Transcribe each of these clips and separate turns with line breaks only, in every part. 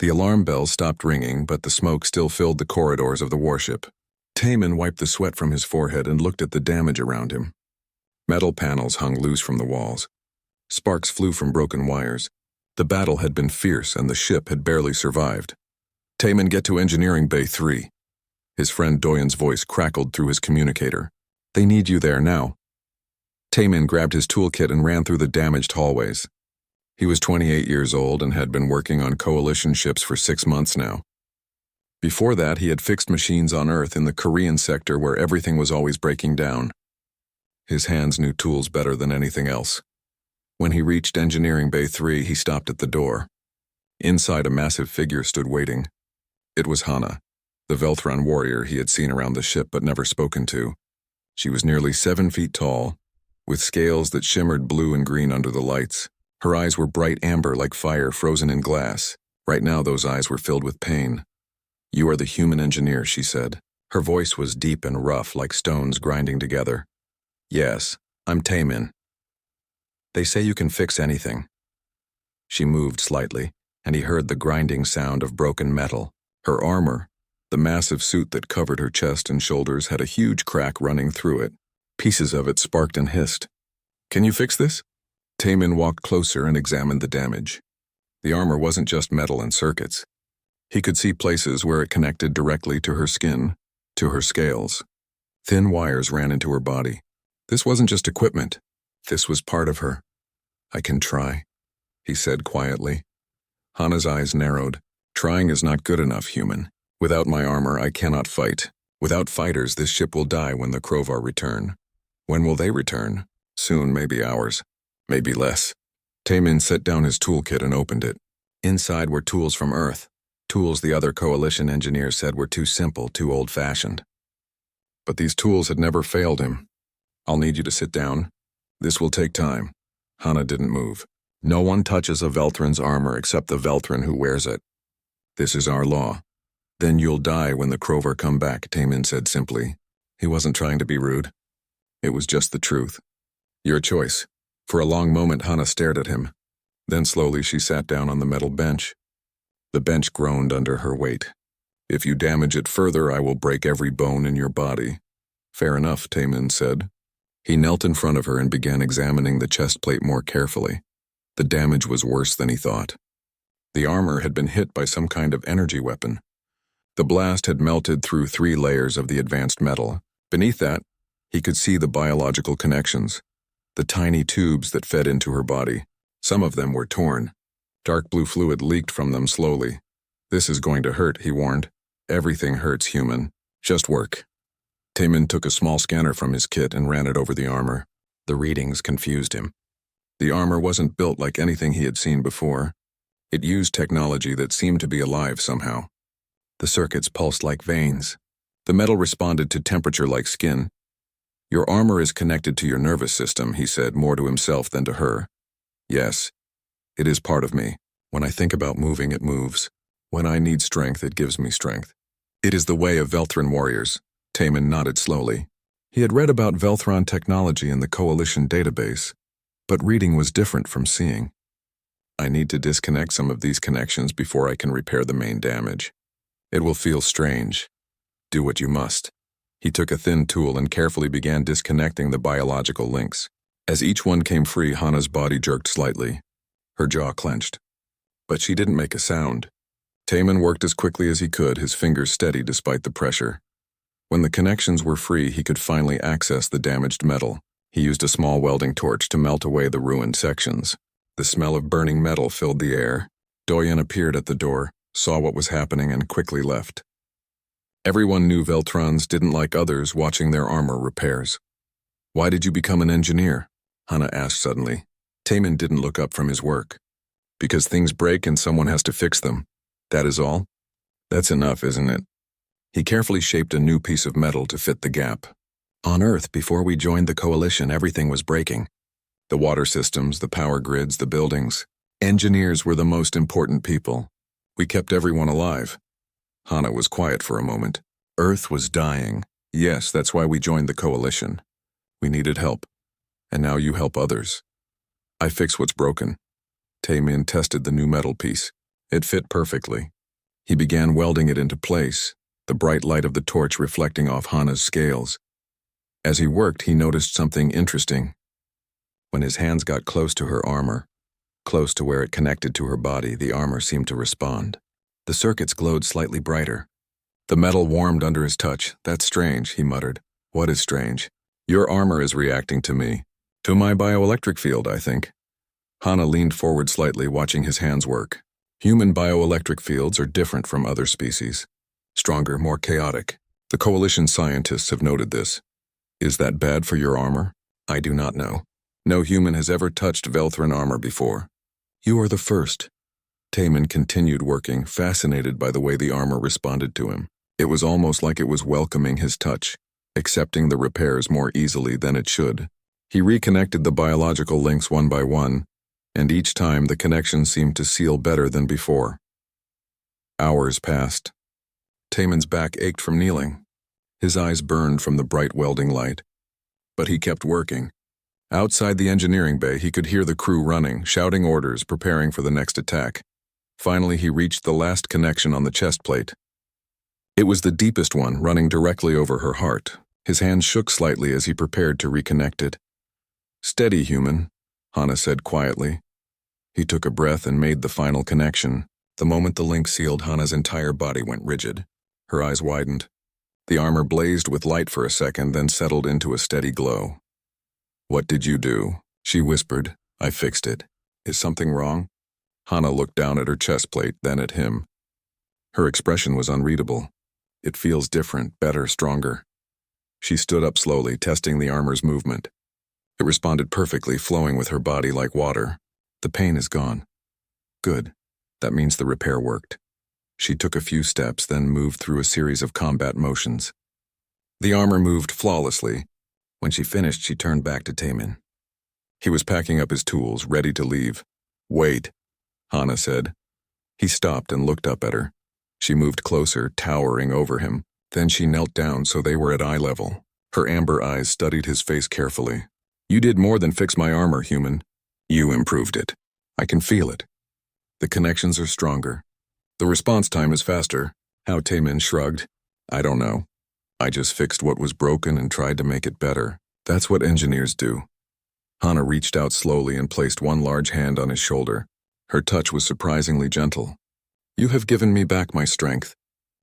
The alarm bells stopped ringing, but the smoke still filled the corridors of the warship. Taman wiped the sweat from his forehead and looked at the damage around him. Metal panels hung loose from the walls. Sparks flew from broken wires. The battle had been fierce and the ship had barely survived. Taman, get to Engineering Bay 3. His friend Doyen's voice crackled through his communicator. They need you there now. Taman grabbed his toolkit and ran through the damaged hallways. He was 28 years old and had been working on coalition ships for 6 months now. Before that, he had fixed machines on Earth in the Korean sector where everything was always breaking down. His hands knew tools better than anything else. When he reached Engineering Bay 3, he stopped at the door. Inside, a massive figure stood waiting. It was Hana, the Velthron warrior he had seen around the ship but never spoken to. She was nearly 7 feet tall, with scales that shimmered blue and green under the lights. Her eyes were bright amber like fire frozen in glass. Right now, those eyes were filled with pain. You are the human engineer, she said. Her voice was deep and rough like stones grinding together. Yes, I'm Taman. They say you can fix anything. She moved slightly, and he heard the grinding sound of broken metal. Her armor, the massive suit that covered her chest and shoulders, had a huge crack running through it. Pieces of it sparked and hissed. Can you fix this? Taman walked closer and examined the damage. The armor wasn't just metal and circuits. He could see places where it connected directly to her skin, to her scales. Thin wires ran into her body. This wasn't just equipment. This was part of her. I can try, he said quietly. Hana's eyes narrowed. Trying is not good enough, human. Without my armor, I cannot fight. Without fighters, this ship will die when the Krovar return. When will they return? Soon, maybe hours. Maybe less. Taman set down his toolkit and opened it. Inside were tools from Earth. Tools the other coalition engineers said were too simple, too old-fashioned. But these tools had never failed him. I'll need you to sit down. This will take time. Hana didn't move. No one touches a Velthran's armor except the Velthran who wears it. This is our law. Then you'll die when the Krovar come back, Taman said simply. He wasn't trying to be rude. It was just the truth. Your choice. For a long moment, Hana stared at him. Then slowly she sat down on the metal bench. The bench groaned under her weight. If you damage it further, I will break every bone in your body. Fair enough, Taman said. He knelt in front of her and began examining the chest plate more carefully. The damage was worse than he thought. The armor had been hit by some kind of energy weapon. The blast had melted through 3 layers of the advanced metal. Beneath that, he could see the biological connections. The tiny tubes that fed into her body. Some of them were torn. Dark blue fluid leaked from them slowly. This is going to hurt, he warned. Everything hurts, human. Just work. Taman took a small scanner from his kit and ran it over the armor. The readings confused him. The armor wasn't built like anything he had seen before. It used technology that seemed to be alive somehow. The circuits pulsed like veins. The metal responded to temperature like skin. Your armor is connected to your nervous system, he said, more to himself than to her. Yes, it is part of me. When I think about moving, it moves. When I need strength, it gives me strength. It is the way of Velthran warriors. Taman nodded slowly. He had read about Velthron technology in the Coalition database, but reading was different from seeing. I need to disconnect some of these connections before I can repair the main damage. It will feel strange. Do what you must. He took a thin tool and carefully began disconnecting the biological links. As each one came free, Hana's body jerked slightly. Her jaw clenched. But she didn't make a sound. Taman worked as quickly as he could, his fingers steady despite the pressure. When the connections were free, he could finally access the damaged metal. He used a small welding torch to melt away the ruined sections. The smell of burning metal filled the air. Doyen appeared at the door, saw what was happening, and quickly left. Everyone knew Veltrons didn't like others watching their armor repairs. Why did you become an engineer? Hana asked suddenly. Taman didn't look up from his work. Because things break and someone has to fix them. That is all? That's enough, isn't it? He carefully shaped a new piece of metal to fit the gap. On Earth, before we joined the Coalition, everything was breaking. The water systems, the power grids, the buildings. Engineers were the most important people. We kept everyone alive. Hana was quiet for a moment. Earth was dying. Yes, that's why we joined the Coalition. We needed help. And now you help others. I fix what's broken. Taman tested the new metal piece. It fit perfectly. He began welding it into place, the bright light of the torch reflecting off Hana's scales. As he worked, he noticed something interesting. When his hands got close to her armor, close to where it connected to her body, the armor seemed to respond. The circuits glowed slightly brighter. The metal warmed under his touch. "That's strange," he muttered. "What is strange?" "Your armor is reacting to me. To my bioelectric field, I think." Hana leaned forward slightly, watching his hands work. Human bioelectric fields are different from other species. Stronger, more chaotic. The Coalition scientists have noted this. Is that bad for your armor? I do not know. No human has ever touched Velthran armor before. You are the first. Taman continued working, fascinated by the way the armor responded to him. It was almost like it was welcoming his touch, accepting the repairs more easily than it should. He reconnected the biological links one by one, and each time the connection seemed to seal better than before. Hours passed. Taman's back ached from kneeling. His eyes burned from the bright welding light. But he kept working. Outside the engineering bay, he could hear the crew running, shouting orders, preparing for the next attack. Finally, he reached the last connection on the chest plate. It was the deepest one, running directly over her heart. His hand shook slightly as he prepared to reconnect it. "Steady, human," Hana said quietly. He took a breath and made the final connection. The moment the link sealed, Hana's entire body went rigid. Her eyes widened. The armor blazed with light for a second, then settled into a steady glow. "What did you do?" she whispered. "I fixed it. Is something wrong?" Hana looked down at her chest plate, then at him. Her expression was unreadable. "It feels different, better, stronger." She stood up slowly, testing the armor's movement. It responded perfectly, flowing with her body like water. "The pain is gone." "Good. That means the repair worked." She took a few steps, then moved through a series of combat motions. The armor moved flawlessly. When she finished, she turned back to Taman. He was packing up his tools, ready to leave. "Wait," Hana said. He stopped and looked up at her. She moved closer, towering over him. Then she knelt down so they were at eye level. Her amber eyes studied his face carefully. "You did more than fix my armor, human. You improved it. I can feel it. The connections are stronger. The response time is faster." How Taman shrugged. "I don't know. I just fixed what was broken and tried to make it better. That's what engineers do." Hana reached out slowly and placed one large hand on his shoulder. Her touch was surprisingly gentle. "You have given me back my strength.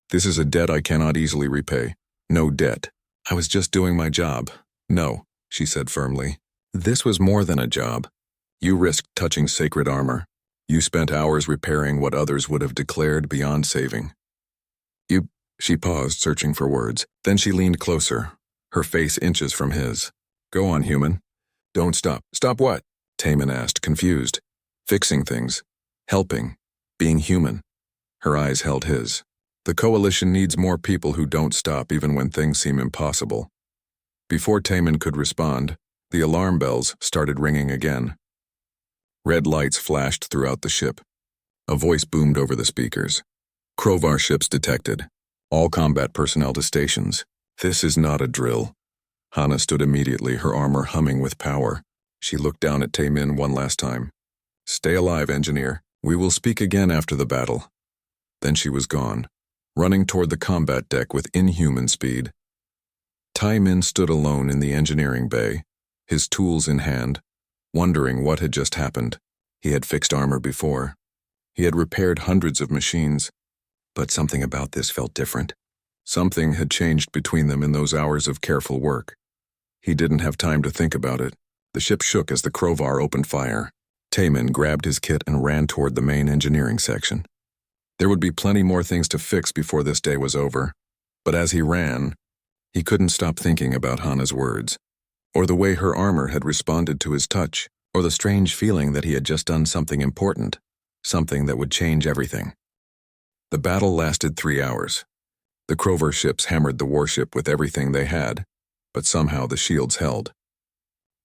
This is a debt I cannot easily repay. No debt. I was just doing my job." "No," she said firmly. "This was more than a job. You risked touching sacred armor. You spent hours repairing what others would have declared beyond saving. She paused, searching for words. Then she leaned closer, her face inches from his. "Go on, human. Don't stop." "Stop what?" Taman asked, confused. "Fixing things. Helping. Being human." Her eyes held his. "The Coalition needs more people who don't stop even when things seem impossible." Before Taman could respond, the alarm bells started ringing again. Red lights flashed throughout the ship. A voice boomed over the speakers. "Krovar ships detected. All combat personnel to stations. This is not a drill." Hana stood immediately, her armor humming with power. She looked down at Taman one last time. "Stay alive, engineer. We will speak again after the battle." Then she was gone, running toward the combat deck with inhuman speed. Taman stood alone in the engineering bay, his tools in hand, wondering what had just happened. He had fixed armor before. He had repaired hundreds of machines. But something about this felt different. Something had changed between them in those hours of careful work. He didn't have time to think about it. The ship shook as the Krovar opened fire. Taman grabbed his kit and ran toward the main engineering section. There would be plenty more things to fix before this day was over. But as he ran, he couldn't stop thinking about Hana's words, or the way her armor had responded to his touch, or the strange feeling that he had just done something important, something that would change everything. The battle lasted 3 hours. The Krovar ships hammered the warship with everything they had, but somehow the shields held.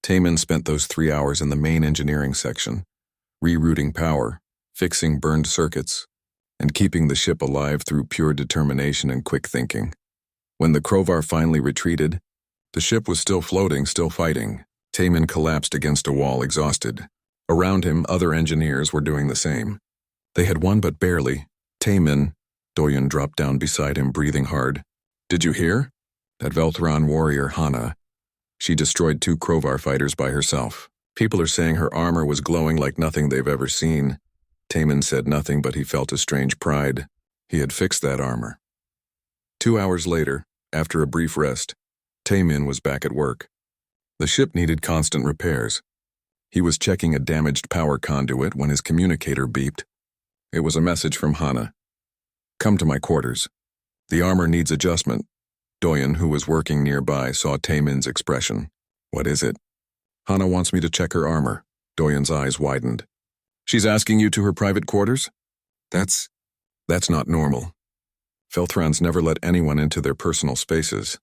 Taman spent those 3 hours in the main engineering section, rerouting power, fixing burned circuits, and keeping the ship alive through pure determination and quick thinking. When the Krovar finally retreated, the ship was still floating, still fighting. Taman collapsed against a wall, exhausted. Around him, other engineers were doing the same. They had won but barely. Taemin, Doyen dropped down beside him, breathing hard. Did you hear? That Velthron warrior, Hana. She destroyed 2 Krovar fighters by herself. People are saying her armor was glowing like nothing they've ever seen. Taemin said nothing, but he felt a strange pride. He had fixed that armor. 2 hours later, after a brief rest, Taemin was back at work. The ship needed constant repairs. He was checking a damaged power conduit when his communicator beeped. It was a message from Hana. Come to my quarters. The armor needs adjustment. Doyen, who was working nearby, saw Taemin's expression. What is it? Hana wants me to check her armor. Doyen's eyes widened. She's asking you to her private quarters? That's not normal. Velthrons never let anyone into their personal spaces.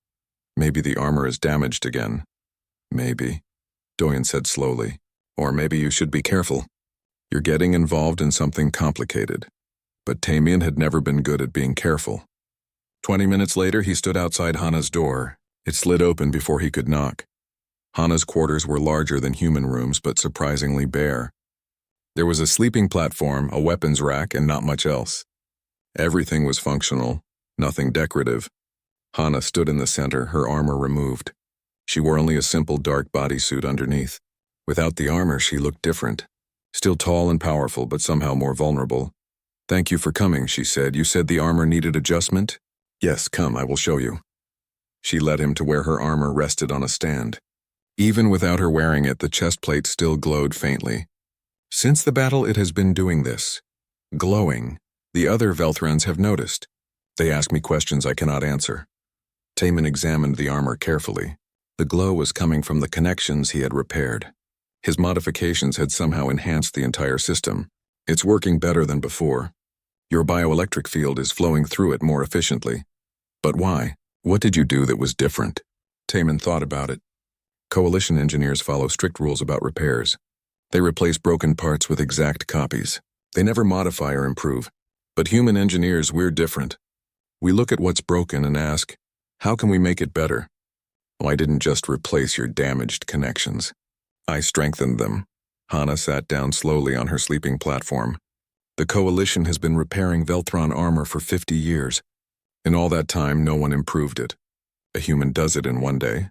Maybe the armor is damaged again. Maybe, Doyen said slowly. Or maybe you should be careful. You're getting involved in something complicated. But Taemin had never been good at being careful. 20 minutes later, he stood outside Hana's door. It slid open before he could knock. Hana's quarters were larger than human rooms, but surprisingly bare. There was a sleeping platform, a weapons rack, and not much else. Everything was functional, nothing decorative. Hana stood in the center, her armor removed. She wore only a simple dark bodysuit underneath. Without the armor, she looked different. Still tall and powerful, but somehow more vulnerable. Thank you for coming, she said. You said the armor needed adjustment? Yes, come, I will show you. She led him to where her armor rested on a stand. Even without her wearing it, the chest plate still glowed faintly. Since the battle, it has been doing this. Glowing. The other Velthrons have noticed. They ask me questions I cannot answer. Taemin examined the armor carefully. The glow was coming from the connections he had repaired. His modifications had somehow enhanced the entire system. It's working better than before. Your bioelectric field is flowing through it more efficiently. But why? What did you do that was different? Taemin thought about it. Coalition engineers follow strict rules about repairs. They replace broken parts with exact copies. They never modify or improve. But human engineers, we're different. We look at what's broken and ask, how can we make it better? I didn't just replace your damaged connections. I strengthened them. Hana sat down slowly on her sleeping platform. The Coalition has been repairing Velthron armor for 50 years. In all that time, no one improved it. A human does it in one day.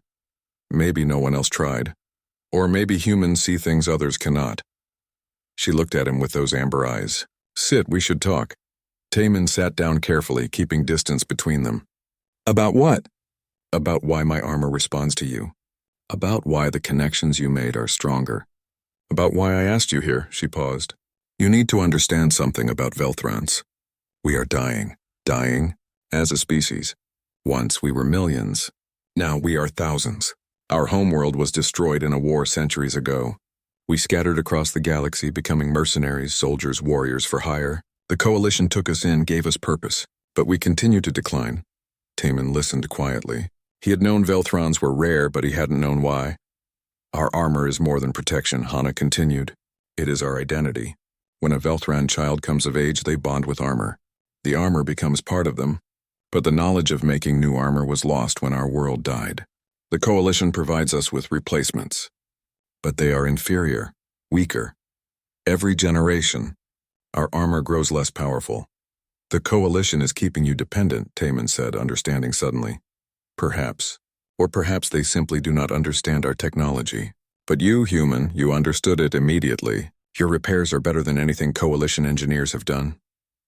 Maybe no one else tried. Or maybe humans see things others cannot. She looked at him with those amber eyes. Sit, we should talk. Taemin sat down carefully, keeping distance between them. About what? About why my armor responds to you. About why the connections you made are stronger. About why I asked you here, she paused. You need to understand something about Velthrons. We are dying. Dying as a species. Once we were millions. Now we are thousands. Our homeworld was destroyed in a war centuries ago. We scattered across the galaxy, becoming mercenaries, soldiers, warriors for hire. The Coalition took us in, gave us purpose. But we continue to decline. Taemin listened quietly. He had known Velthrons were rare, but he hadn't known why. Our armor is more than protection, Hana continued. It is our identity. When a Velthron child comes of age, they bond with armor. The armor becomes part of them. But the knowledge of making new armor was lost when our world died. The Coalition provides us with replacements. But they are inferior, weaker. Every generation, our armor grows less powerful. The Coalition is keeping you dependent, Taemin said, understanding suddenly. Perhaps. Or perhaps they simply do not understand our technology. But you, human, you understood it immediately. Your repairs are better than anything Coalition engineers have done.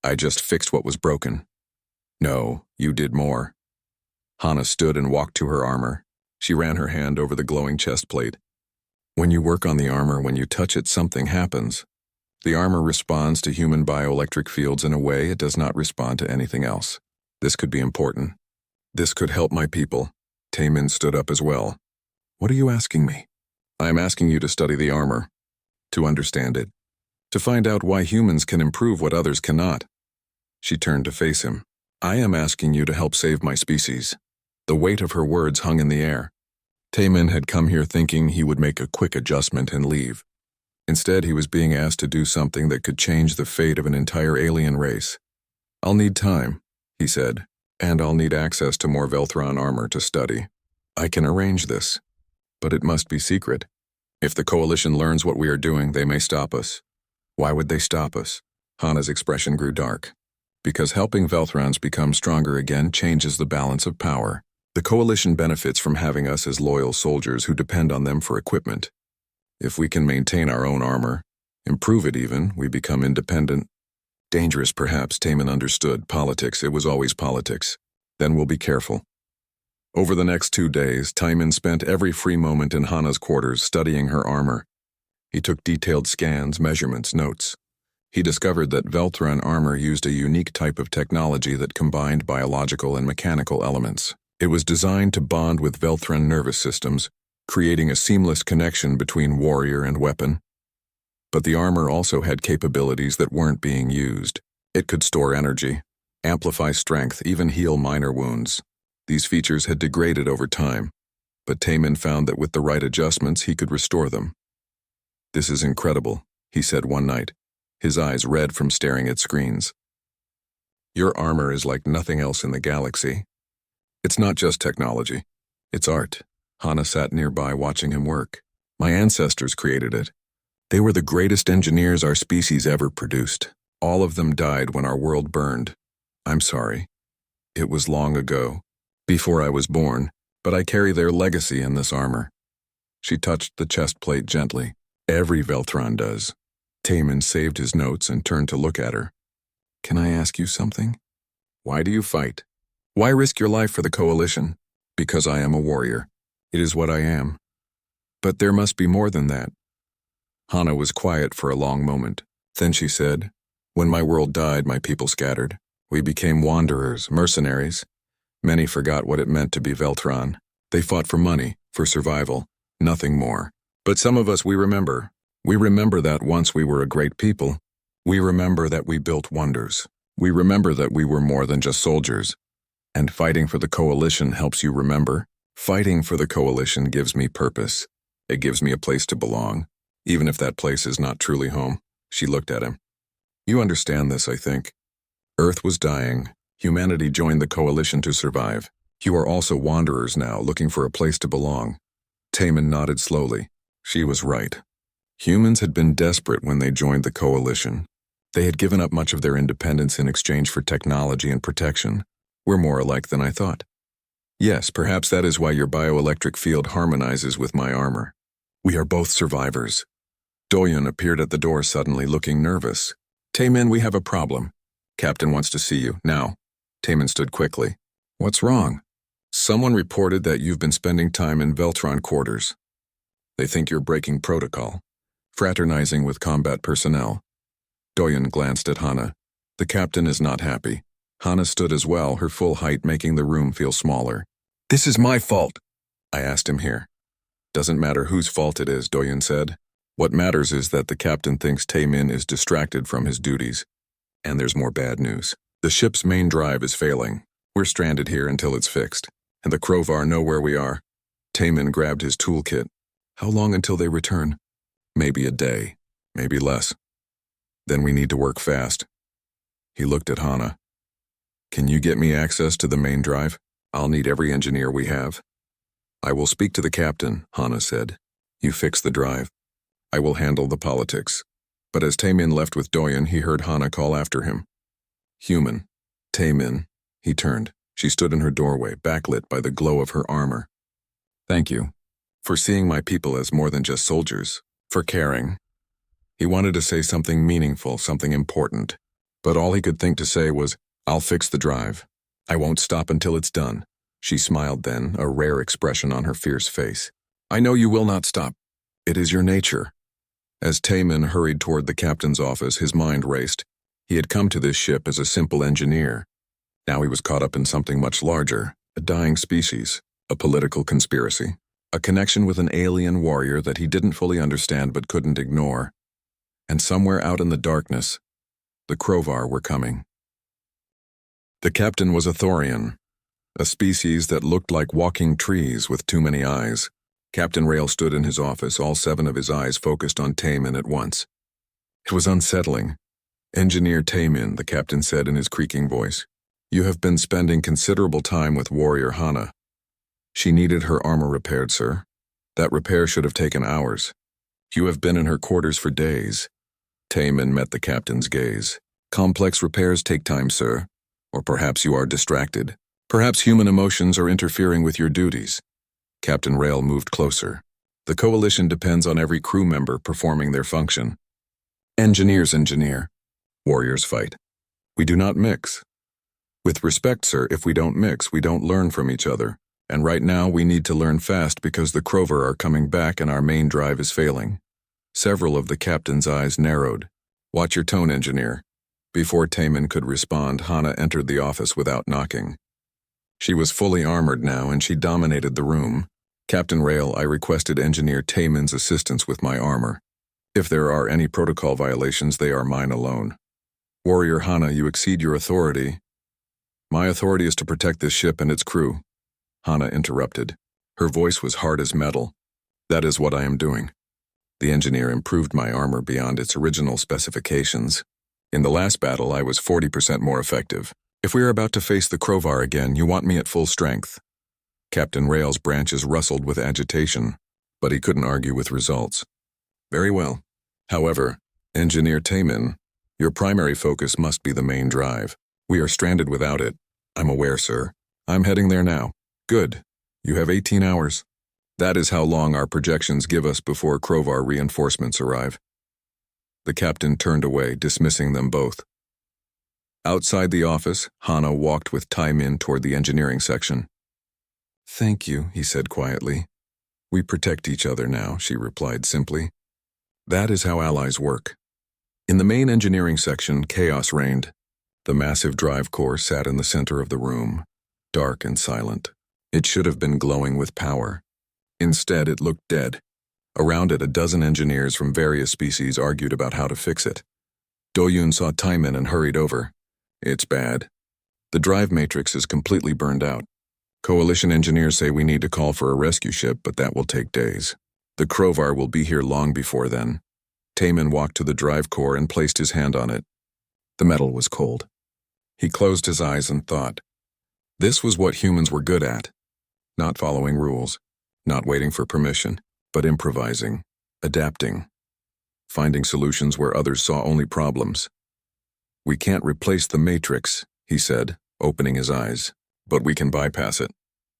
I just fixed what was broken. No, you did more. Hana stood and walked to her armor. She ran her hand over the glowing chest plate. When you work on the armor, when you touch it, something happens. The armor responds to human bioelectric fields in a way it does not respond to anything else. This could be important. This could help my people. Taemin stood up as well. What are you asking me? I am asking you to study the armor. To understand it. To find out why humans can improve what others cannot. She turned to face him. I am asking you to help save my species. The weight of her words hung in the air. Taemin had come here thinking he would make a quick adjustment and leave. Instead, he was being asked to do something that could change the fate of an entire alien race. I'll need time, he said, and I'll need access to more Velthron armor to study. I can arrange this, but it must be secret. If the Coalition learns what we are doing, they may stop us. Why would they stop us? Hana's expression grew dark. Because helping Velthrons become stronger again changes the balance of power. The Coalition benefits from having us as loyal soldiers who depend on them for equipment. If we can maintain our own armor, improve it even, we become independent. Dangerous perhaps, Taman understood. Politics, it was always politics. Then we'll be careful. Over the next 2 days, Taman spent every free moment in Hana's quarters studying her armor. He took detailed scans, measurements, notes. He discovered that Velthran armor used a unique type of technology that combined biological and mechanical elements. It was designed to bond with Velthran nervous systems, creating a seamless connection between warrior and weapon. But the armor also had capabilities that weren't being used. It could store energy, amplify strength, even heal minor wounds. These features had degraded over time, but Taman found that with the right adjustments he could restore them. "This is incredible," he said one night, his eyes red from staring at screens. "Your armor is like nothing else in the galaxy. It's not just technology, it's art." Hana sat nearby watching him work. "My ancestors created it. They were the greatest engineers our species ever produced. All of them died when our world burned. I'm sorry. It was long ago, before I was born, but I carry their legacy in this armor." She touched the chest plate gently. "Every Velthron does." Taman saved his notes and turned to look at her. "Can I ask you something? Why do you fight? Why risk your life for the Coalition?" "Because I am a warrior. It is what I am. But there must be more than that." Hana was quiet for a long moment. Then she said, "When my world died, my people scattered. We became wanderers, mercenaries. Many forgot what it meant to be Velthron. They fought for money, for survival, nothing more. But some of us, we remember. We remember that once we were a great people. We remember that we built wonders. We remember that we were more than just soldiers. And fighting for the Coalition helps you remember. Fighting for the Coalition gives me purpose. It gives me a place to belong, even if that place is not truly home." She looked at him. "You understand this, I think. Earth was dying. Humanity joined the Coalition to survive. You are also wanderers now, looking for a place to belong." Taman nodded slowly. She was right. Humans had been desperate when they joined the Coalition. They had given up much of their independence in exchange for technology and protection. "We're more alike than I thought." "Yes, perhaps that is why your bioelectric field harmonizes with my armor. We are both survivors." Doyen appeared at the door suddenly, looking nervous. "Taman, we have a problem. Captain wants to see you, now." Taman stood quickly. "What's wrong?" "Someone reported that you've been spending time in Veltron quarters. They think you're breaking protocol, fraternizing with combat personnel." Doyen glanced at Hana. "The captain is not happy." Hana stood as well, her full height making the room feel smaller. "This is my fault." "I asked him here." "Doesn't matter whose fault it is," Doyen said. "What matters is that the captain thinks Taman is distracted from his duties. And there's more bad news. The ship's main drive is failing. We're stranded here until it's fixed. And the Krovar know where we are." Taman grabbed his toolkit. "How long until they return?" "Maybe a day, maybe less. Then we need to work fast." He looked at Hana. "Can you get me access to the main drive? I'll need every engineer we have." "I will speak to the captain," Hana said. "You fix the drive. I will handle the politics." But as Taman left with Doyen, he heard Hana call after him. "Human. Taman." He turned. She stood in her doorway, backlit by the glow of her armor. "Thank you. For seeing my people as more than just soldiers. For caring." He wanted to say something meaningful, something important. But all he could think to say was, "I'll fix the drive. I won't stop until it's done." She smiled then, a rare expression on her fierce face. "I know you will not stop. It is your nature." As Taman hurried toward the captain's office, his mind raced. He had come to this ship as a simple engineer. Now he was caught up in something much larger, a dying species, a political conspiracy, a connection with an alien warrior that he didn't fully understand but couldn't ignore. And somewhere out in the darkness, the Krovar were coming. The captain was a Thorian, a species that looked like walking trees with too many eyes. Captain Rail stood in his office, all 7 of his eyes focused on Taman at once. It was unsettling. "Engineer Taman," the captain said in his creaking voice, "you have been spending considerable time with warrior Hana. She needed her armor repaired, sir. That repair should have taken hours. You have been in her quarters for days." Taman met the captain's gaze. Complex repairs take time, sir. Or perhaps you are distracted. Perhaps human emotions are interfering with your duties. Captain Rail moved closer. The coalition depends on every crew member performing their function. Engineers engineer. Warriors fight. We do not mix. With respect, sir, if we don't mix, we don't learn from each other. And right now we need to learn fast because the Crover are coming back and our main drive is failing. Several of the captain's eyes narrowed. Watch your tone, engineer. Before Taman could respond, Hana entered the office without knocking. She was fully armored now and she dominated the room. Captain Rail, I requested Engineer Taman's assistance with my armor. If there are any protocol violations, they are mine alone. Warrior Hana, you exceed your authority. My authority is to protect this ship and its crew. Hana interrupted. Her voice was hard as metal. That is what I am doing. The engineer improved my armor beyond its original specifications. In the last battle, I was 40% more effective. If we are about to face the Crovar again, you want me at full strength. Captain Rail's branches rustled with agitation, but he couldn't argue with results. Very well. However, Engineer Taman, your primary focus must be the main drive. We are stranded without it. I'm aware, sir. I'm heading there now. Good. You have 18 hours. That is how long our projections give us before Crovar reinforcements arrive. The captain turned away, dismissing them both. Outside the office, Hana walked with Tai Min toward the engineering section. Thank you, he said quietly. We protect each other now, she replied simply. That is how allies work. In the main engineering section, chaos reigned. The massive drive core sat in the center of the room, dark and silent. It should have been glowing with power. Instead, it looked dead. Around it, a dozen engineers from various species argued about how to fix it. Doyun saw Taiman and hurried over. It's bad. The drive matrix is completely burned out. Coalition engineers say we need to call for a rescue ship, but that will take days. The Crovar will be here long before then. Taiman walked to the drive core and placed his hand on it. The metal was cold. He closed his eyes and thought. This was what humans were good at. Not following rules, not waiting for permission, but improvising, adapting, finding solutions where others saw only problems. We can't replace the matrix, he said, opening his eyes, but we can bypass it.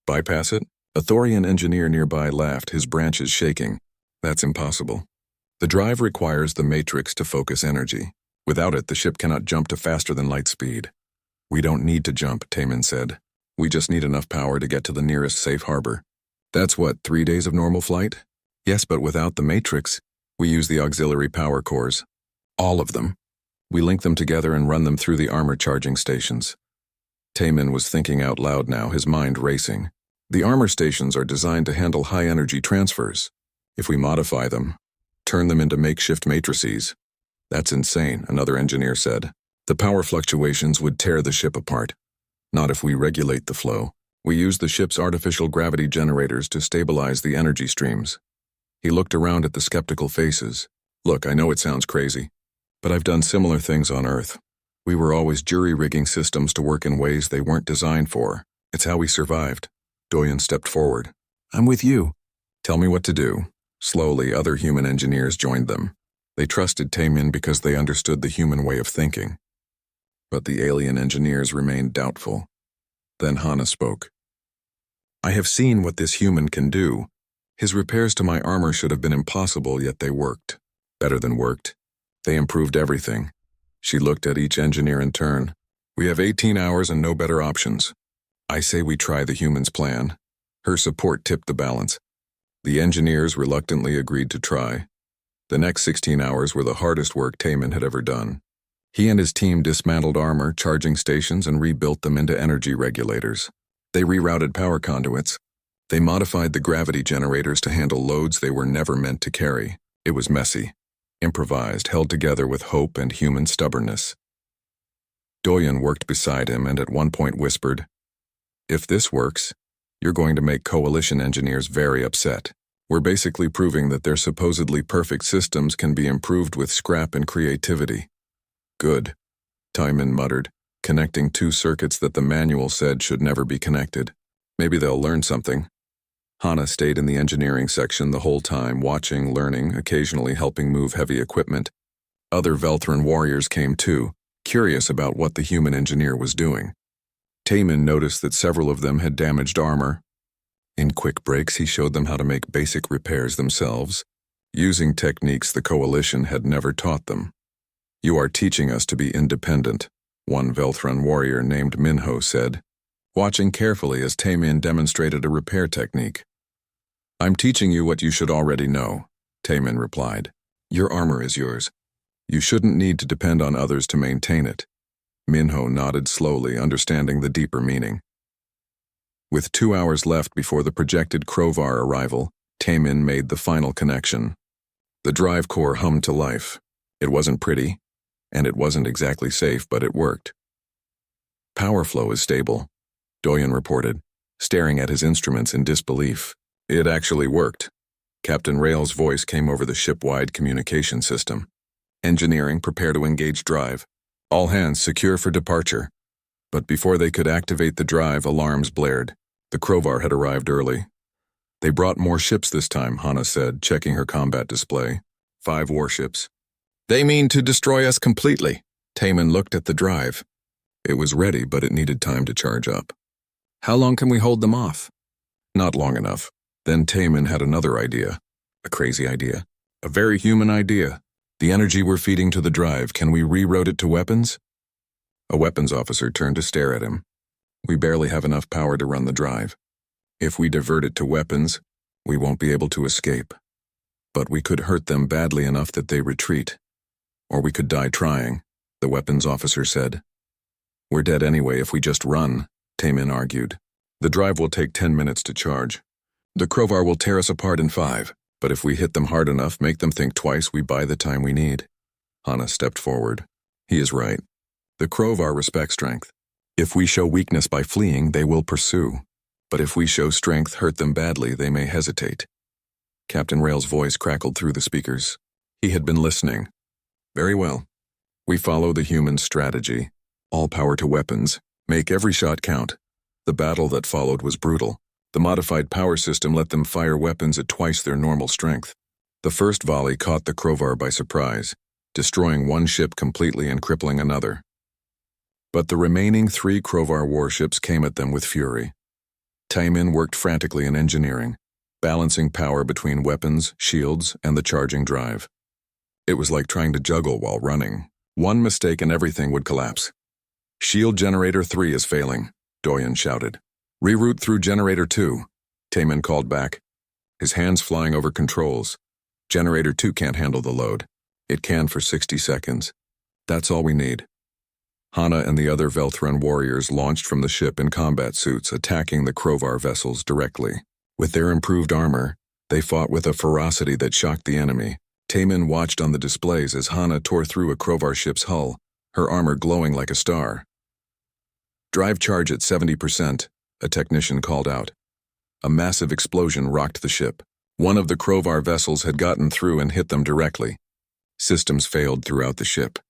Bypass it? A Thorian engineer nearby laughed, his branches shaking. That's impossible. The drive requires the matrix to focus energy. Without it, the ship cannot jump to faster than light speed. We don't need to jump, Taman said. We just need enough power to get to the nearest safe harbor. That's what, 3 days of normal flight? Yes, but without the matrix, we use the auxiliary power cores. All of them. We link them together and run them through the armor charging stations. Taman was thinking out loud now, his mind racing. The armor stations are designed to handle high-energy transfers. If we modify them, turn them into makeshift matrices. That's insane, another engineer said. The power fluctuations would tear the ship apart. Not if we regulate the flow. We use the ship's artificial gravity generators to stabilize the energy streams. He looked around at the skeptical faces. Look, I know it sounds crazy, but I've done similar things on Earth. We were always jury-rigging systems to work in ways they weren't designed for. It's how we survived. Doyen stepped forward. I'm with you. Tell me what to do. Slowly, other human engineers joined them. They trusted Taemin because they understood the human way of thinking. But the alien engineers remained doubtful. Then Hana spoke. I have seen what this human can do. His repairs to my armor should have been impossible, yet they worked. Better than worked. They improved everything. She looked at each engineer in turn. We have 18 hours and no better options. I say we try the human's plan. Her support tipped the balance. The engineers reluctantly agreed to try. The next 16 hours were the hardest work Taemin had ever done. He and his team dismantled armor, charging stations, and rebuilt them into energy regulators. They rerouted power conduits. They modified the gravity generators to handle loads they were never meant to carry. It was messy, improvised, held together with hope and human stubbornness. Doyen worked beside him and at one point whispered, If this works, you're going to make coalition engineers very upset. We're basically proving that their supposedly perfect systems can be improved with scrap and creativity. Good, Taiman muttered, connecting two circuits that the manual said should never be connected. Maybe they'll learn something. Hana stayed in the engineering section the whole time, watching, learning, occasionally helping move heavy equipment. Other Velthran warriors came too, curious about what the human engineer was doing. Taemin noticed that several of them had damaged armor. In quick breaks, he showed them how to make basic repairs themselves, using techniques the Coalition had never taught them. "You are teaching us to be independent," one Velthran warrior named Minho said, watching carefully as Taemin demonstrated a repair technique. "I'm teaching you what you should already know," Taemin replied. "Your armor is yours. You shouldn't need to depend on others to maintain it." Minho nodded slowly, understanding the deeper meaning. With 2 hours left before the projected Krovar arrival, Taemin made the final connection. The drive core hummed to life. It wasn't pretty, and it wasn't exactly safe, but it worked. "Power flow is stable," Doyen reported, staring at his instruments in disbelief. It actually worked. Captain Rail's voice came over the ship-wide communication system. "Engineering, prepare to engage drive. All hands secure for departure." But before they could activate the drive, alarms blared. The Krovar had arrived early. "They brought more ships this time," Hana said, checking her combat display. 5 warships. "They mean to destroy us completely." Taemin looked at the drive. It was ready, but it needed time to charge up. "How long can we hold them off?" "Not long enough." Then Taemin had another idea. A crazy idea. A very human idea. "The energy we're feeding to the drive, can we reroute it to weapons?" A weapons officer turned to stare at him. "We barely have enough power to run the drive. If we divert it to weapons, we won't be able to escape. But we could hurt them badly enough that they retreat. Or we could die trying," the weapons officer said. "We're dead anyway if we just run," Taemin argued. "The drive will take 10 minutes to charge. The Krovar will tear us apart in 5, but if we hit them hard enough, make them think twice, we buy the time we need." Hana stepped forward. "He is right. The Krovar respect strength. If we show weakness by fleeing, they will pursue. But if we show strength, hurt them badly, they may hesitate." Captain Rail's voice crackled through the speakers. He had been listening. "Very well. We follow the human strategy. All power to weapons. Make every shot count." The battle that followed was brutal. The modified power system let them fire weapons at twice their normal strength. The first volley caught the Krovar by surprise, destroying one ship completely and crippling another. But the remaining 3 Krovar warships came at them with fury. Taemin worked frantically in engineering, balancing power between weapons, shields, and the charging drive. It was like trying to juggle while running. One mistake and everything would collapse. "Shield Generator 3 is failing," Doyen shouted. "Reroute through Generator 2, Taemin called back, his hands flying over controls. "Generator 2 can't handle the load. It can for 60 seconds. That's all we need." Hana and the other Velthran warriors launched from the ship in combat suits, attacking the Krovar vessels directly. With their improved armor, they fought with a ferocity that shocked the enemy. Taemin watched on the displays as Hana tore through a Krovar ship's hull, her armor glowing like a star. "Drive charge at 70%, a technician called out. A massive explosion rocked the ship. One of the Krovar vessels had gotten through and hit them directly. Systems failed throughout the ship.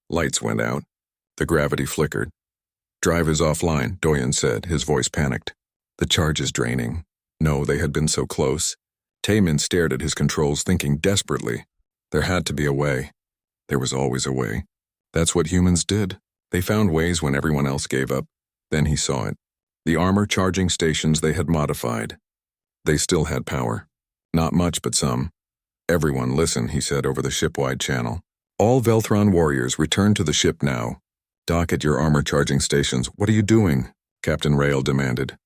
Lights went out. The gravity flickered. "Drive is offline," Doyen said, his voice panicked. "The charge is draining." No, they had been so close. Taemin stared at his controls, thinking desperately. There had to be a way. There was always a way. That's what humans did. They found ways when everyone else gave up. Then he saw it. The armor charging stations they had modified. They still had power. Not much, but some. "Everyone listen," he said over the ship-wide channel. "All Velthran warriors return to the ship now. Dock at your armor charging stations." "What are you doing?" Captain Rail demanded.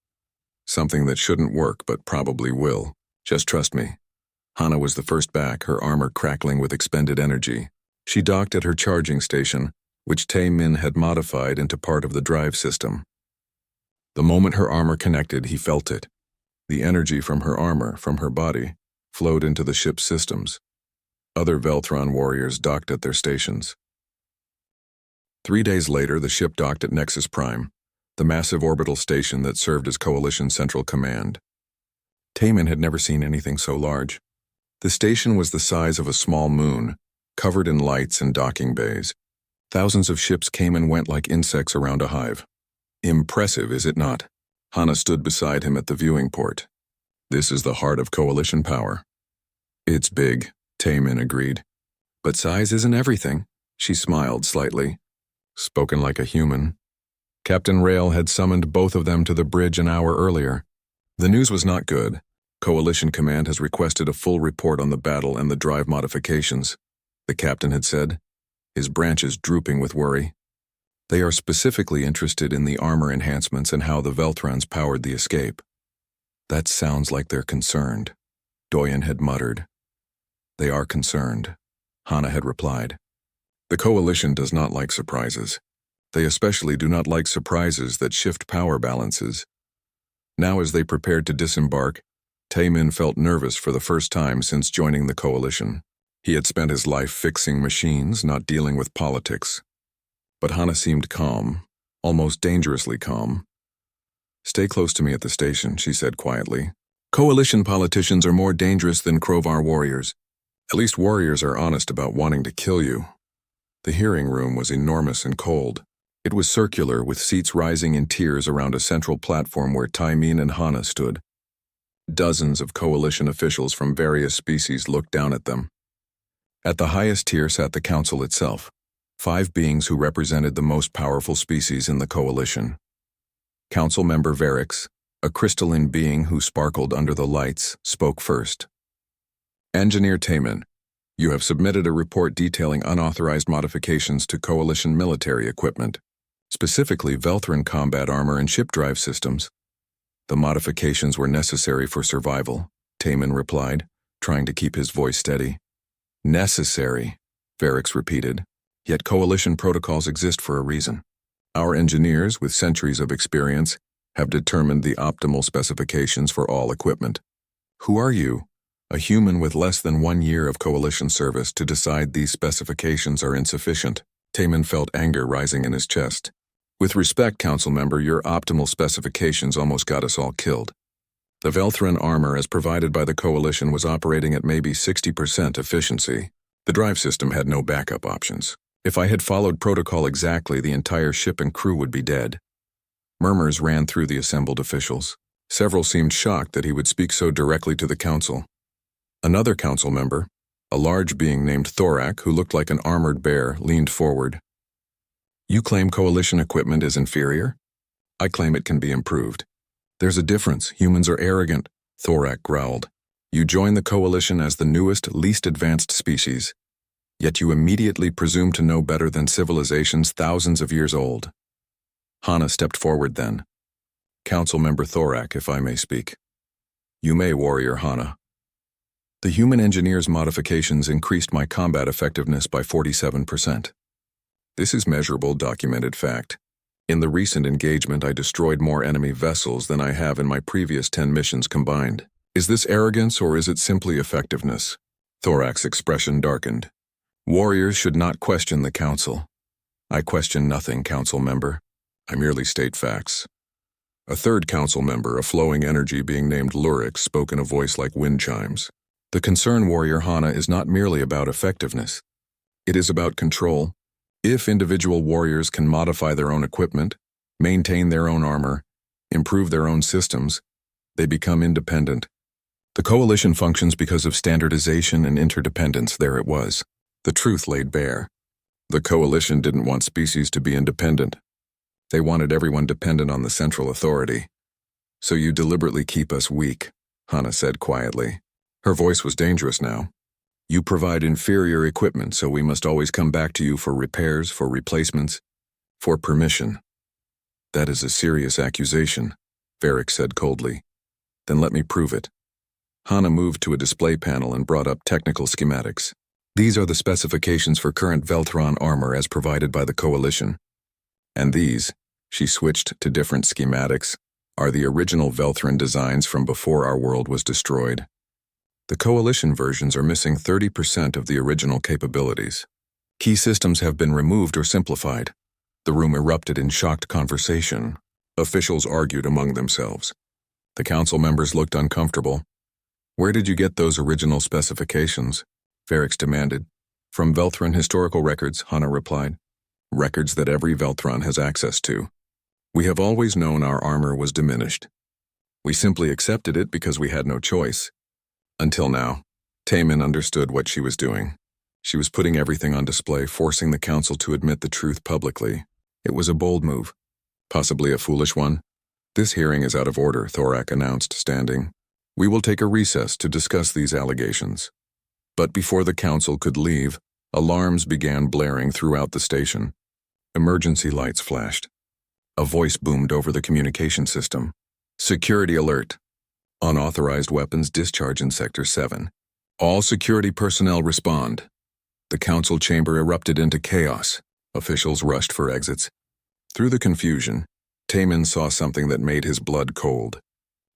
"Something that shouldn't work, but probably will. Just trust me." Hana was the first back, her armor crackling with expended energy. She docked at her charging station, which Taemin had modified into part of the drive system. The moment her armor connected, he felt it. The energy from her armor, from her body, flowed into the ship's systems. Other Velthran warriors docked at their stations. 3 days later, the ship docked at Nexus Prime, the massive orbital station that served as Coalition Central Command. Taemin had never seen anything so large. The station was the size of a small moon, covered in lights and docking bays. Thousands of ships came and went like insects around a hive. Impressive, is it not? Hana stood beside him at the viewing port. "This is the heart of Coalition power." "It's big," Taemin agreed. "But size isn't everything." She smiled slightly. spoken like a human. Captain Rail had summoned both of them to the bridge an hour earlier. The news was not good. Coalition Command has requested a full report on the battle and the drive modifications, the captain had said, his branches drooping with worry. They are specifically interested in the armor enhancements and how the Velthrons powered the escape. That sounds like they're concerned, Doyen had muttered. They are concerned, Hana had replied. The Coalition does not like surprises. They especially do not like surprises that shift power balances. Now as they prepared to disembark, Taemin felt nervous for the first time since joining the Coalition. He had spent his life fixing machines, not dealing with politics. But Hana seemed calm, almost dangerously calm. Stay close to me at the station, she said quietly. Coalition politicians are more dangerous than Krovar warriors. At least warriors are honest about wanting to kill you. The hearing room was enormous and cold. It was circular, with seats rising in tiers around a central platform where Taemin and Hana stood. Dozens of Coalition officials from various species looked down at them. At the highest tier sat the Council itself, 5 beings who represented the most powerful species in the Coalition. Council member Varix, a crystalline being who sparkled under the lights, spoke first. Engineer Taemin, you have submitted a report detailing unauthorized modifications to Coalition military equipment, specifically Velthran combat armor and ship drive systems. The modifications were necessary for survival, Taemin replied, trying to keep his voice steady. Necessary, Varix repeated, yet Coalition protocols exist for a reason. Our engineers, with centuries of experience, have determined the optimal specifications for all equipment. Who are you, a human with less than 1 year of Coalition service, to decide these specifications are insufficient? Taemin felt anger rising in his chest. With respect, Council member, your optimal specifications almost got us all killed. The Velthran armor as provided by the Coalition was operating at maybe 60% efficiency. The drive system had no backup options. If I had followed protocol exactly, the entire ship and crew would be dead. Murmurs ran through the assembled officials. Several seemed shocked that he would speak so directly to the Council. Another Council member, a large being named Thorak who looked like an armored bear, leaned forward. You claim Coalition equipment is inferior? I claim it can be improved. There's a difference. Humans are arrogant, Thorak growled. You join the Coalition as the newest, least advanced species. Yet you immediately presume to know better than civilizations thousands of years old. Hana stepped forward then. Council member Thorak, if I may speak. You may, Warrior Hana. The human engineer's modifications increased my combat effectiveness by 47%. This is measurable, documented fact. In the recent engagement, I destroyed more enemy vessels than I have in my previous 10 missions combined. Is this arrogance or is it simply effectiveness? Thorak's expression darkened. Warriors should not question the Council. I question nothing, Council member. I merely state facts. A third Council member, a flowing energy being named Lurix, spoke in a voice like wind chimes. The concern, Warrior Hana, is not merely about effectiveness. It is about control. If individual warriors can modify their own equipment, maintain their own armor, improve their own systems, they become independent. The Coalition functions because of standardization and interdependence. There it was. The truth laid bare. The Coalition didn't want species to be independent. They wanted everyone dependent on the central authority. So you deliberately keep us weak, Hana said quietly. Her voice was dangerous now. You provide inferior equipment, so we must always come back to you for repairs, for replacements, for permission. That is a serious accusation, Varix said coldly. Then let me prove it. Hana moved to a display panel and brought up technical schematics. These are the specifications for current Velthran armor as provided by the Coalition. And these, she switched to different schematics, are the original Velthran designs from before our world was destroyed. The Coalition versions are missing 30% of the original capabilities. Key systems have been removed or simplified. The room erupted in shocked conversation. Officials argued among themselves. The Council members looked uncomfortable. Where did you get those original specifications? Varix demanded. From Velthran historical records, Hana replied. Records that every Velthran has access to. We have always known our armor was diminished. We simply accepted it because we had no choice. Until now, Taemin understood what she was doing. She was putting everything on display, forcing the council to admit the truth publicly. It was a bold move. Possibly a foolish one. This hearing is out of order, Thorak announced, standing. We will take a recess to discuss these allegations. But before the council could leave, alarms began blaring throughout the station. Emergency lights flashed. A voice boomed over the communication system. Security alert. Unauthorized weapons discharge in Sector 7. All security personnel respond. The council chamber erupted into chaos. Officials rushed for exits. Through the confusion, Taemin saw something that made his blood cold.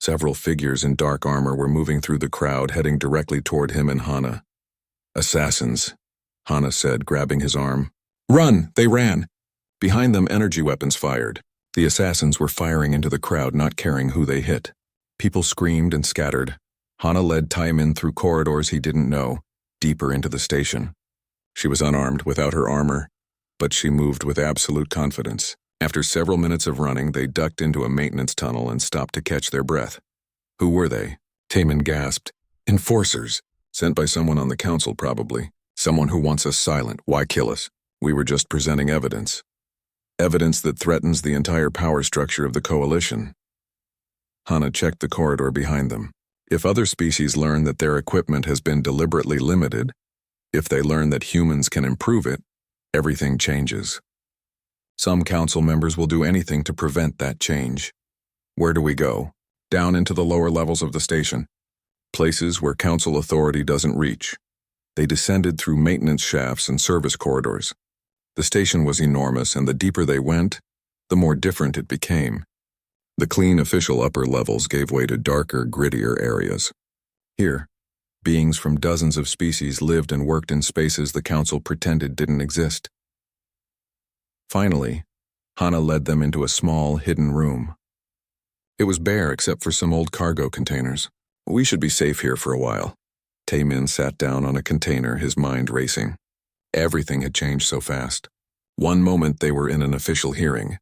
Several figures in dark armor were moving through the crowd, heading directly toward him and Hana. Assassins, Hana said, grabbing his arm. Run! They ran! Behind them, energy weapons fired. The assassins were firing into the crowd, not caring who they hit. People screamed and scattered. Hana led Taemin through corridors he didn't know, deeper into the station. She was unarmed, without her armor, but she moved with absolute confidence. After several minutes of running, they ducked into a maintenance tunnel and stopped to catch their breath. Who were they? Taemin gasped. Enforcers. Sent by someone on the council, probably. Someone who wants us silent. Why kill us? We were just presenting evidence. Evidence that threatens the entire power structure of the coalition. Hana checked the corridor behind them. If other species learn that their equipment has been deliberately limited, if they learn that humans can improve it, everything changes. Some council members will do anything to prevent that change. Where do we go? Down into the lower levels of the station. Places where council authority doesn't reach. They descended through maintenance shafts and service corridors. The station was enormous, and the deeper they went, the more different it became. The clean official upper levels gave way to darker, grittier areas. Here, beings from dozens of species lived and worked in spaces the council pretended didn't exist. Finally, Hana led them into a small, hidden room. It was bare except for some old cargo containers. We should be safe here for a while. Taemin sat down on a container, his mind racing. Everything had changed so fast. One moment they were in an official hearing.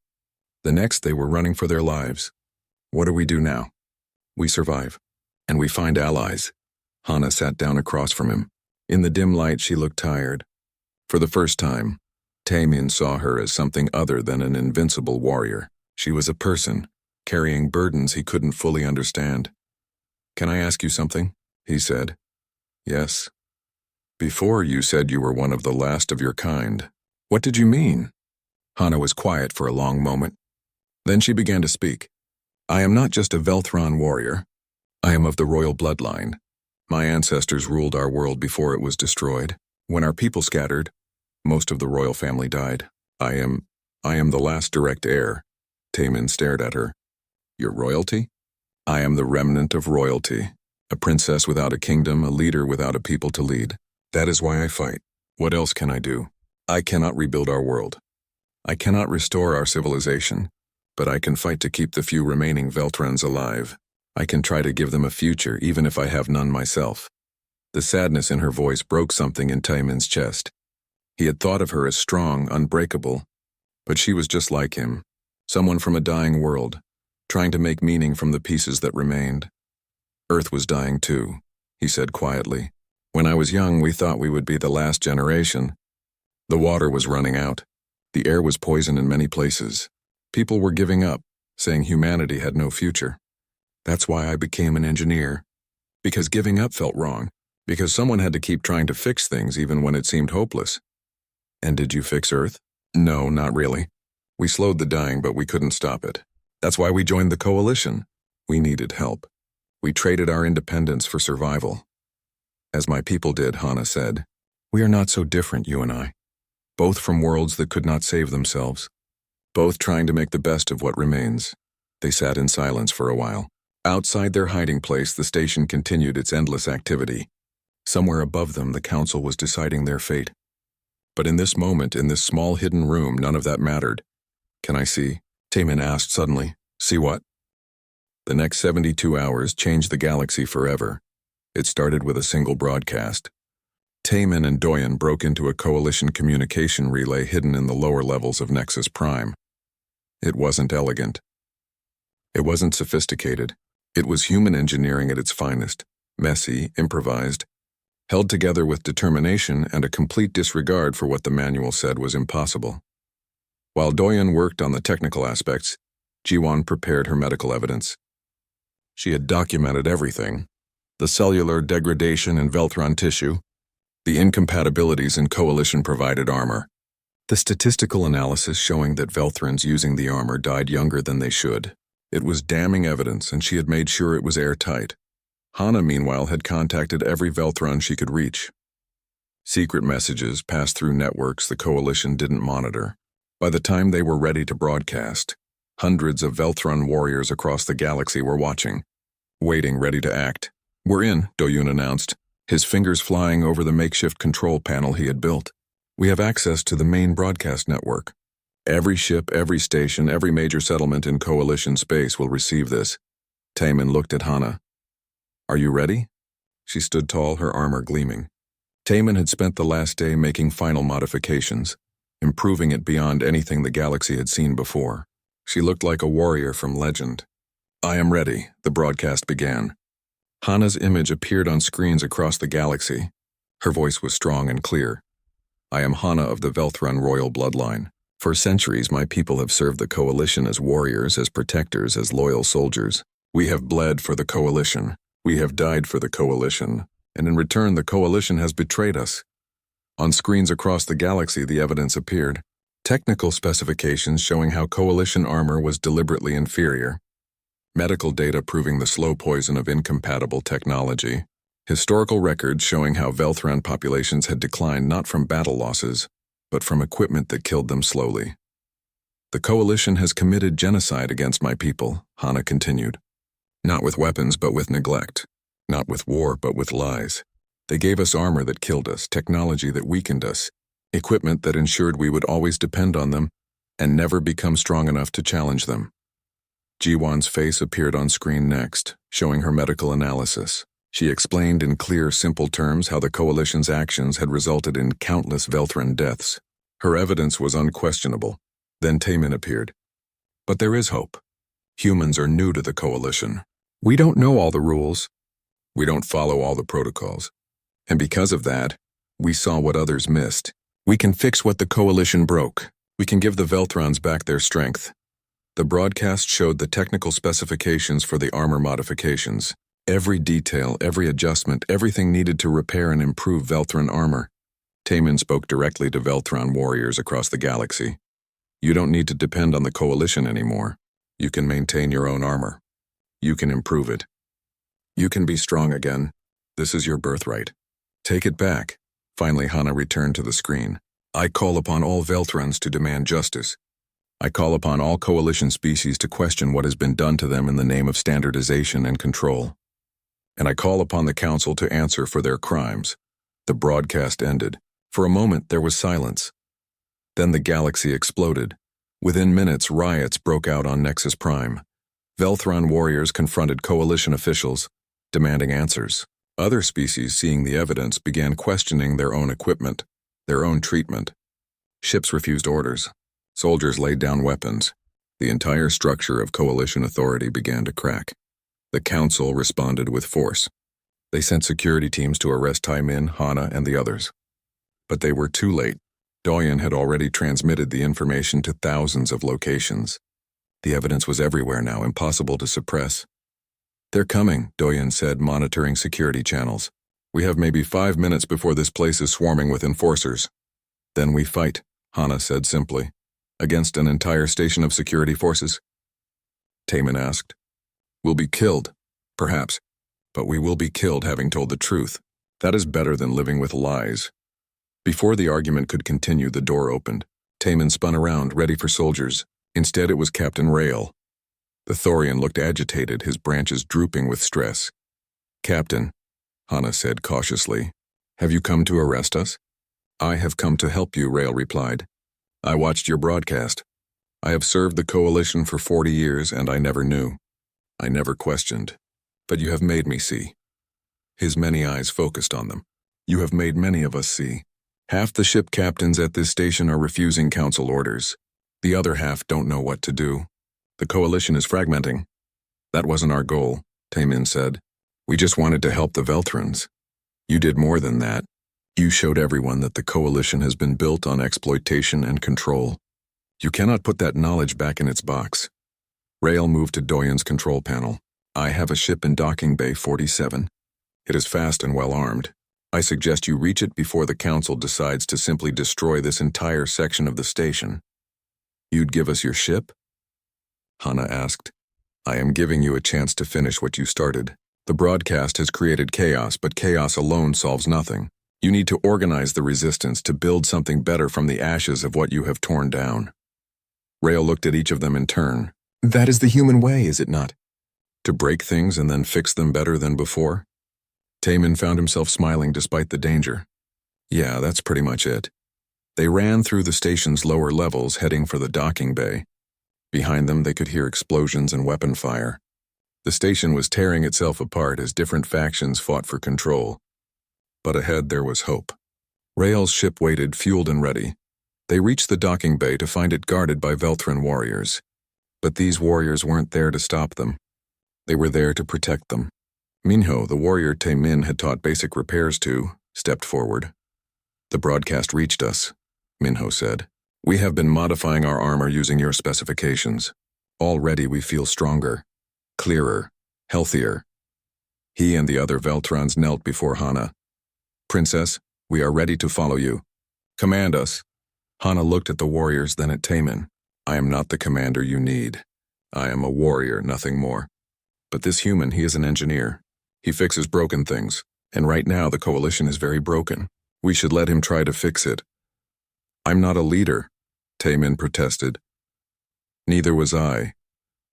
The next they were running for their lives. What do we do now? We survive. And we find allies. Hana sat down across from him. In the dim light, she looked tired. For the first time, Taemin saw her as something other than an invincible warrior. She was a person, carrying burdens he couldn't fully understand. Can I ask you something? He said. Yes. Before you said you were one of the last of your kind. What did you mean? Hana was quiet for a long moment. Then she began to speak. I am not just a Velthron warrior. I am of the royal bloodline. My ancestors ruled our world before it was destroyed. When our people scattered, most of the royal family died. I am the last direct heir. Taemin stared at her. Your royalty? I am the remnant of royalty. A princess without a kingdom, a leader without a people to lead. That is why I fight. What else can I do? I cannot rebuild our world. I cannot restore our civilization, but I can fight to keep the few remaining Veltrons alive. I can try to give them a future, even if I have none myself. The sadness in her voice broke something in Taemin's chest. He had thought of her as strong, unbreakable, but she was just like him, someone from a dying world, trying to make meaning from the pieces that remained. Earth was dying too, he said quietly. When I was young, we thought we would be the last generation. The water was running out. The air was poisoned in many places. People were giving up, saying humanity had no future. That's why I became an engineer. Because giving up felt wrong. Because someone had to keep trying to fix things even when it seemed hopeless. And did you fix Earth? No, not really. We slowed the dying, but we couldn't stop it. That's why we joined the coalition. We needed help. We traded our independence for survival. As my people did, Hana said. We are not so different, you and I. Both from worlds that could not save themselves. Both trying to make the best of what remains. They sat in silence for a while. Outside their hiding place, the station continued its endless activity. Somewhere above them, the council was deciding their fate. But in this moment, in this small hidden room, none of that mattered. Can I see? Taemin asked suddenly. See what? The next 72 hours changed the galaxy forever. It started with a single broadcast. Taemin and Doyen broke into a coalition communication relay hidden in the lower levels of Nexus Prime. It wasn't elegant. It wasn't sophisticated. It was human engineering at its finest, messy, improvised, held together with determination and a complete disregard for what the manual said was impossible. While Doyen worked on the technical aspects, Jiwon prepared her medical evidence. She had documented everything: the cellular degradation in Velthron tissue, the incompatibilities in Coalition-provided armor, the statistical analysis showing that Velthrons using the armor died younger than they should. It was damning evidence, and she had made sure it was airtight. Hana, meanwhile, had contacted every Velthron she could reach. Secret messages passed through networks the Coalition didn't monitor. By the time they were ready to broadcast, hundreds of Velthron warriors across the galaxy were watching, waiting ready to act. "We're in," Doyun announced, his fingers flying over the makeshift control panel he had built. "We have access to the main broadcast network. Every ship, every station, every major settlement in Coalition space will receive this." Taemin looked at Hana. "Are you ready?" She stood tall, her armor gleaming. Taemin had spent the last day making final modifications, improving it beyond anything the galaxy had seen before. She looked like a warrior from legend. "I am ready," the broadcast began. Hana's image appeared on screens across the galaxy. Her voice was strong and clear. "I am Hana of the Velthron royal bloodline. For centuries, my people have served the Coalition as warriors, as protectors, as loyal soldiers. We have bled for the Coalition. We have died for the Coalition. And in return, the Coalition has betrayed us." On screens across the galaxy, the evidence appeared. Technical specifications showing how Coalition armor was deliberately inferior. Medical data proving the slow poison of incompatible technology. Historical records showing how Velthron populations had declined not from battle losses, but from equipment that killed them slowly. "The Coalition has committed genocide against my people," Hana continued. "Not with weapons, but with neglect. Not with war, but with lies. They gave us armor that killed us, technology that weakened us, equipment that ensured we would always depend on them and never become strong enough to challenge them." Jiwon's face appeared on screen next, showing her medical analysis. She explained in clear, simple terms how the Coalition's actions had resulted in countless Velthron deaths. Her evidence was unquestionable. Then Taemin appeared. "But there is hope. Humans are new to the Coalition. We don't know all the rules. We don't follow all the protocols. And because of that, we saw what others missed. We can fix what the Coalition broke. We can give the Velthrons back their strength." The broadcast showed the technical specifications for the armor modifications. Every detail, every adjustment, everything needed to repair and improve Velthron armor. Taemin spoke directly to Velthron warriors across the galaxy. "You don't need to depend on the Coalition anymore. You can maintain your own armor. You can improve it. You can be strong again. This is your birthright. Take it back." Finally, Hana returned to the screen. "I call upon all Velthrons to demand justice. I call upon all Coalition species to question what has been done to them in the name of standardization and control. And I call upon the Council to answer for their crimes." The broadcast ended. For a moment, there was silence. Then the galaxy exploded. Within minutes, riots broke out on Nexus Prime. Velthron warriors confronted Coalition officials, demanding answers. Other species, seeing the evidence, began questioning their own equipment, their own treatment. Ships refused orders. Soldiers laid down weapons. The entire structure of Coalition authority began to crack. The Council responded with force. They sent security teams to arrest Taemin, Hana, and the others. But they were too late. Doyen had already transmitted the information to thousands of locations. The evidence was everywhere now, impossible to suppress. "They're coming," Doyen said, monitoring security channels. "We have maybe 5 minutes before this place is swarming with enforcers." "Then we fight," Hana said simply. "Against an entire station of security forces?" Taemin asked. "We'll be killed, perhaps, but we will be killed having told the truth. That is better than living with lies." Before the argument could continue, the door opened. Taemin spun around, ready for soldiers. Instead, it was Captain Rail. The Thorian looked agitated, his branches drooping with stress. "Captain," Hana said cautiously, "have you come to arrest us?" "I have come to help you," Rail replied. "I watched your broadcast. I have served the Coalition for 40 years, and I never knew. I never questioned. But you have made me see." His many eyes focused on them. "You have made many of us see. Half the ship captains at this station are refusing Council orders. The other half don't know what to do. The Coalition is fragmenting." "That wasn't our goal," Taemin said. "We just wanted to help the Velthrons." You did more than that. You showed everyone that the coalition has been built on exploitation and control. You cannot put that knowledge back in its box. Rael moved to Doyen's control panel. I have a ship in docking bay 47. It is fast and well armed. I suggest you reach it before the council decides to simply destroy this entire section of the station. You'd give us your ship? Hana asked. I am giving you a chance to finish what you started. The broadcast has created chaos, but chaos alone solves nothing. You need to organize the resistance to build something better from the ashes of what you have torn down. Rael looked at each of them in turn. That is the human way, is it not? To break things and then fix them better than before? Taman found himself smiling despite the danger. Yeah, that's pretty much it. They ran through the station's lower levels, heading for the docking bay. Behind them, they could hear explosions and weapon fire. The station was tearing itself apart as different factions fought for control. But ahead there was hope. Rael's ship waited, fueled and ready. They reached the docking bay to find it guarded by Velthran warriors. But these warriors weren't there to stop them. They were there to protect them. Minho, the warrior Taemin had taught basic repairs to, stepped forward. The broadcast reached us, Minho said. We have been modifying our armor using your specifications. Already we feel stronger, clearer, healthier. He and the other Veltrons knelt before Hana. Princess, we are ready to follow you. Command us. Hana looked at the warriors, then at Taemin. I am not the commander you need. I am a warrior, nothing more. But this human, he is an engineer. He fixes broken things, and right now the coalition is very broken. We should let him try to fix it. I'm not a leader, Taemin protested. Neither was I,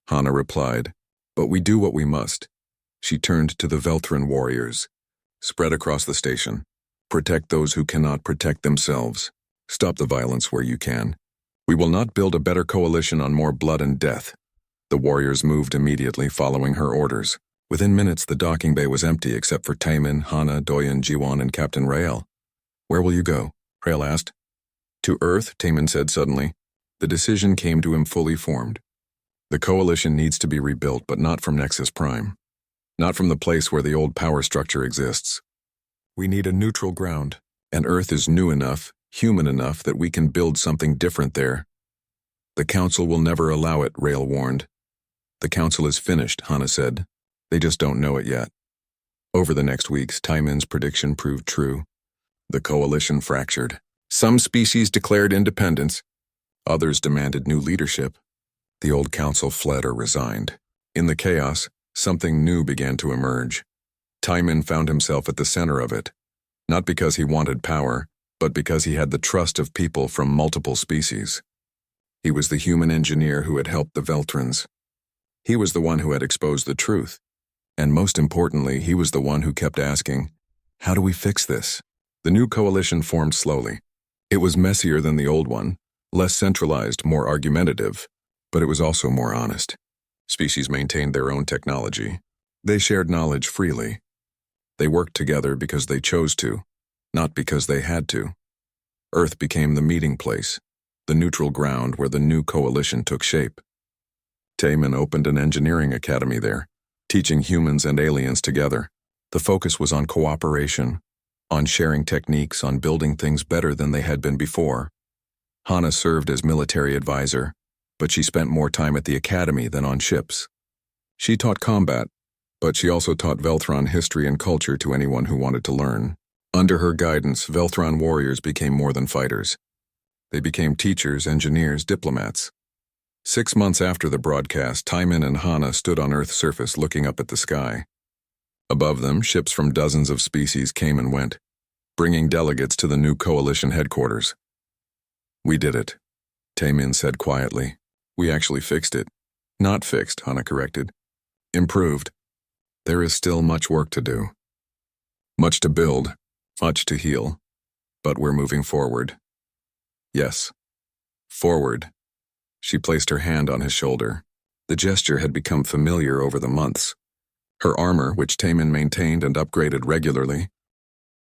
Hana replied, but we do what we must. She turned to the Velthran warriors. Spread across the station. Protect those who cannot protect themselves. Stop the violence where you can. We will not build a better coalition on more blood and death. The warriors moved immediately, following her orders. Within minutes, the docking bay was empty except for Taemin, Hana, Doyen, Jiwon, and Captain Rael. Where will you go? Rael asked. To Earth, Taemin said suddenly. The decision came to him fully formed. The coalition needs to be rebuilt, but not from Nexus Prime. Not from the place where the old power structure exists. We need a neutral ground, and Earth is new enough, human enough that we can build something different there. The Council will never allow it, Rael warned. The Council is finished, Hana said. They just don't know it yet. Over the next weeks, Taemin's prediction proved true. The coalition fractured. Some species declared independence. Others demanded new leadership. The old council fled or resigned. In the chaos, something new began to emerge. Taemin found himself at the center of it, not because he wanted power, but because he had the trust of people from multiple species. He was the human engineer who had helped the Veltrans. He was the one who had exposed the truth. And most importantly, he was the one who kept asking, how do we fix this? The new coalition formed slowly. It was messier than the old one, less centralized, more argumentative, but it was also more honest. Species maintained their own technology. They shared knowledge freely. They worked together because they chose to, not because they had to. Earth became the meeting place, the neutral ground where the new coalition took shape. Taemin opened an engineering academy there, teaching humans and aliens together. The focus was on cooperation, on sharing techniques, on building things better than they had been before. Hana served as military advisor, but she spent more time at the academy than on ships. She taught combat, but she also taught Velthran history and culture to anyone who wanted to learn. Under her guidance, Velthran warriors became more than fighters. They became teachers, engineers, diplomats. 6 months after the broadcast, Taemin and Hana stood on Earth's surface looking up at the sky. Above them, ships from dozens of species came and went, bringing delegates to the new coalition headquarters. We did it, Taemin said quietly. We actually fixed it. Not fixed, Hana corrected. Improved. There is still much work to do. Much to build, much to heal. But we're moving forward. Yes. Forward. She placed her hand on his shoulder. The gesture had become familiar over the months. Her armor, which Taemin maintained and upgraded regularly,